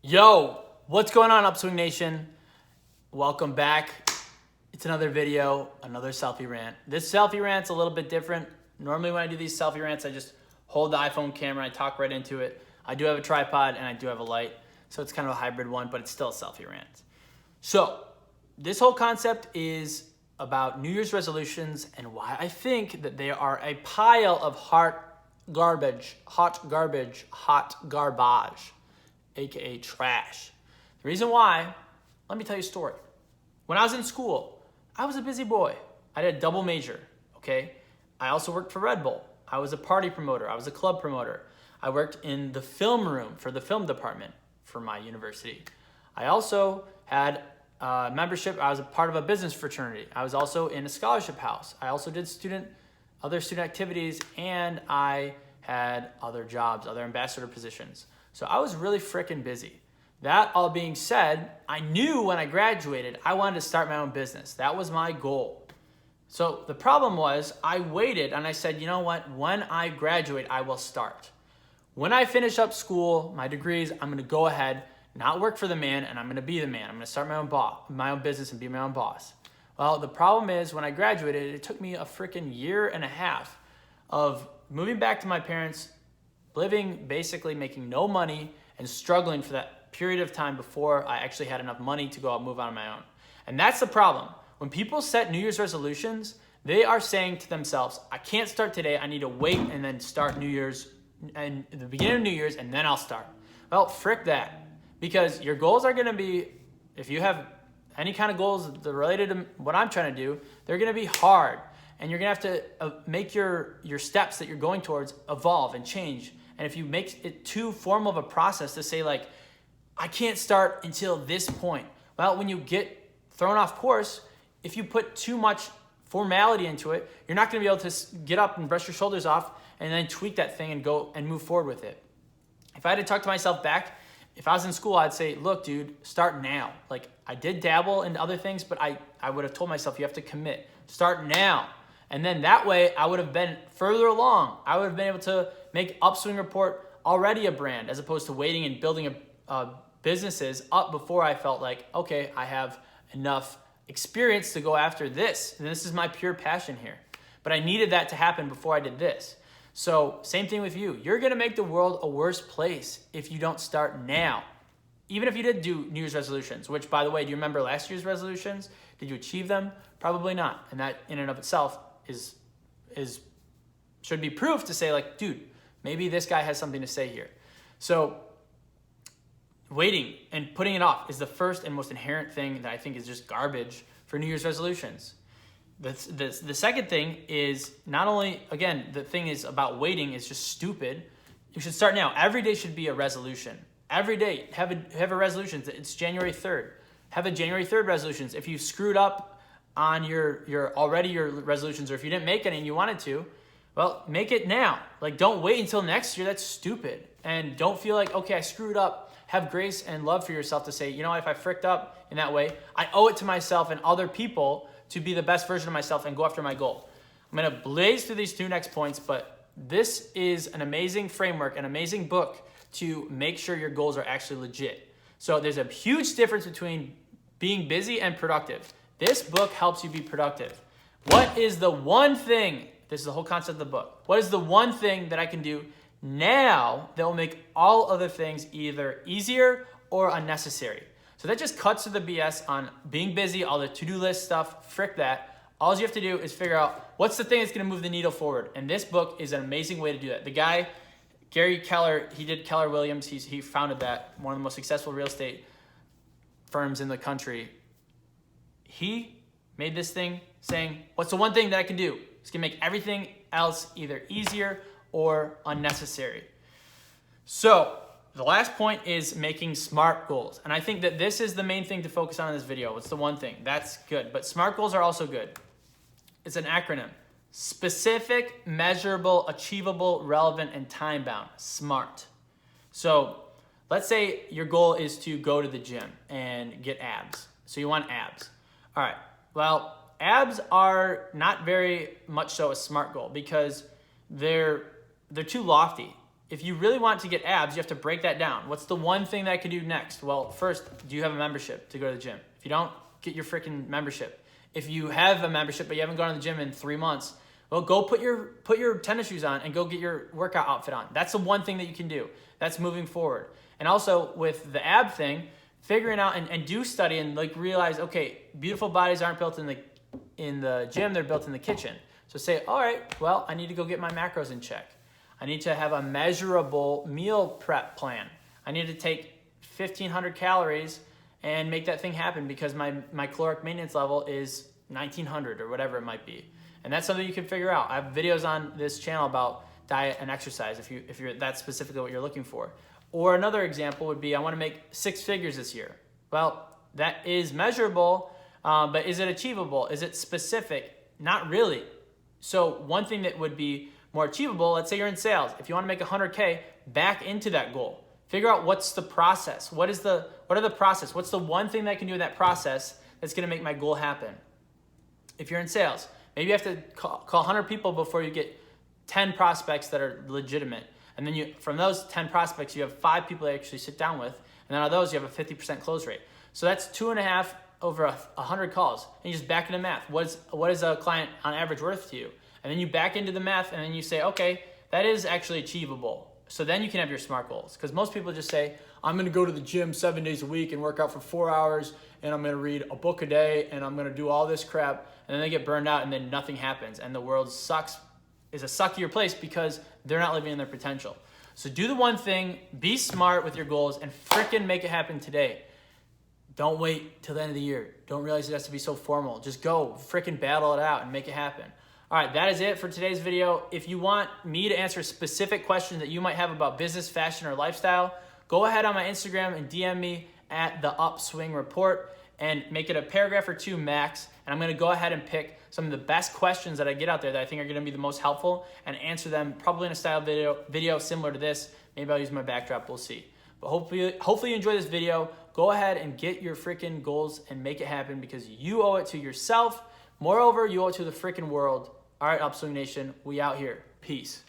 Yo, what's going on, Upswing Nation? Welcome back. It's another video, another selfie rant. This selfie rant's a little bit different. Normally when I do these selfie rants, I just hold the iPhone camera, I talk right into it. I do have a tripod and I do have a light, so it's kind of a hybrid one, but it's still a selfie rant. So, this whole concept is about New Year's resolutions and why I think that they are a pile of hot garbage, aka trash. The reason why, let me tell you a story. When I was in school, I was a busy boy. I did a double major, okay? I also worked for Red Bull. I was a party promoter. I was a club promoter. I worked in the film room for the film department for my university. I also had membership. I was a part of a business fraternity. I was also in a scholarship house. I also did other student activities, and I had other jobs, other ambassador positions. So I was really freaking busy. That all being said, I knew when I graduated, I wanted to start my own business. That was my goal. So the problem was I waited and I said, you know what? When I graduate, I will start. When I finish up school, my degrees, I'm going to go ahead, not work for the man, and I'm going to be the man. I'm going to start my own business and be my own boss. Well, the problem is when I graduated, it took me a freaking year and a half of moving back to my parents, living, basically making no money and struggling for that period of time before I actually had enough money to go out and move on my own. And that's the problem. When people set New Year's resolutions, they are saying to themselves, I can't start today. I need to wait and then start New Year's and the beginning of New Year's and then I'll start. Well, frick that. Because your goals are going to be, if you have any kind of goals that are related to what I'm trying to do, they're going to be hard. And you're going to have to make your steps that you're going towards evolve and change. And if you make it too formal of a process to say like, I can't start until this point. Well, when you get thrown off course, if you put too much formality into it, you're not going to be able to get up and brush your shoulders off and then tweak that thing and go and move forward with it. If I had to talk to myself back, if I was in school, I'd say, look, dude, start now. Like I did dabble in other things, but I would have told myself, you have to commit. Start now. And then that way I would have been further along. I would have been able to make Upswing Report already a brand as opposed to waiting and building businesses up before I felt like, okay, I have enough experience to go after this. And this is my pure passion here. But I needed that to happen before I did this. So same thing with you. You're going to make the world a worse place if you don't start now. Even if you did do New Year's resolutions, which by the way, do you remember last year's resolutions? Did you achieve them? Probably not. And that in and of itself should be proof to say like, dude, maybe this guy has something to say here. So waiting and putting it off is the first and most inherent thing that I think is just garbage for New Year's resolutions. The second thing is not only, again, the thing is about waiting is just stupid. You should start now. Every day should be a resolution. Every day, have a resolution. It's January 3rd. Have a January 3rd resolutions. If you screwed up on your resolutions, or if you didn't make any and you wanted to, well, make it now. Like, don't wait until next year. That's stupid. And don't feel like, okay, I screwed up. Have grace and love for yourself to say, you know, if I fricked up in that way, I owe it to myself and other people to be the best version of myself and go after my goal. I'm going to blaze through these two next points, but this is an amazing framework, an amazing book to make sure your goals are actually legit. So there's a huge difference between being busy and productive. This book helps you be productive. What is the one thing, this is the whole concept of the book, what is the one thing that I can do now that will make all other things either easier or unnecessary? So that just cuts to the BS on being busy, all the to-do list stuff, frick that. All you have to do is figure out what's the thing that's going to move the needle forward. And this book is an amazing way to do that. The guy, Gary Keller, he did Keller Williams. He founded that, one of the most successful real estate firms in the country. He made this thing saying, what's the one thing that I can do? It's going to make everything else either easier or unnecessary. So the last point is making SMART goals. And I think that this is the main thing to focus on in this video. It's the one thing. That's good. But SMART goals are also good. It's an acronym. Specific, measurable, achievable, relevant, and time-bound. SMART. So let's say your goal is to go to the gym and get abs. So you want abs. All right. Well, abs are not very much so a SMART goal because they're too lofty. if you really want to get abs, you have to break that down. What's the one thing that I could do next? Well, first, do you have a membership to go to the gym? If you don't, get your freaking membership. If you have a membership but you haven't gone to the gym in 3 months, well, go put your tennis shoes on and go get your workout outfit on. That's the one thing that you can do. That's moving forward. And also with the ab thing, figuring out and do study and like realize, okay, beautiful bodies aren't built in the gym, they're built in the kitchen. So say, all right, well, I need to go get my macros in check. I need to have a measurable meal prep plan. I need to take 1,500 calories and make that thing happen because my caloric maintenance level is 1,900 or whatever it might be. And that's something you can figure out. I have videos on this channel about diet and exercise if you're that's specifically what you're looking for. Or another example would be, I want to make 6 figures this year. Well, that is measurable, but is it achievable? Is it specific? Not really. So one thing that would be more achievable, let's say you're in sales. If you want to make 100K, back into that goal. Figure out what's the process. What are the process? What's the one thing that I can do in that process that's going to make my goal happen? If you're in sales, maybe you have to call 100 people before you get 10 prospects that are legitimate. And then from those 10 prospects, you have 5 people that you actually sit down with. And then out of those, you have a 50% close rate. So that's 2.5 over 100 calls. And you just back into math. What is a client on average worth to you? And then you back into the math and then you say, okay, that is actually achievable. So then you can have your SMART goals. Because most people just say, I'm going to go to the gym 7 days a week and work out for 4 hours, and I'm going to read a book a day, and I'm going to do all this crap. And then they get burned out and then nothing happens. And the world is a suckier place because they're not living in their potential. So do the one thing, be smart with your goals, and frickin' make it happen today. Don't wait till the end of the year. Don't realize it has to be so formal. Just go frickin' battle it out and make it happen. All right, that is it for today's video. If you want me to answer specific questions that you might have about business, fashion, or lifestyle, go ahead on my Instagram and DM me at the Upswing Report and make it a paragraph or 2 max. And I'm gonna go ahead and pick some of the best questions that I get out there that I think are gonna be the most helpful and answer them probably in a style video similar to this. Maybe I'll use my backdrop, we'll see. But hopefully you enjoy this video. Go ahead and get your freaking goals and make it happen because you owe it to yourself. Moreover, you owe it to the freaking world. All right, Upswing Nation, we out here. Peace.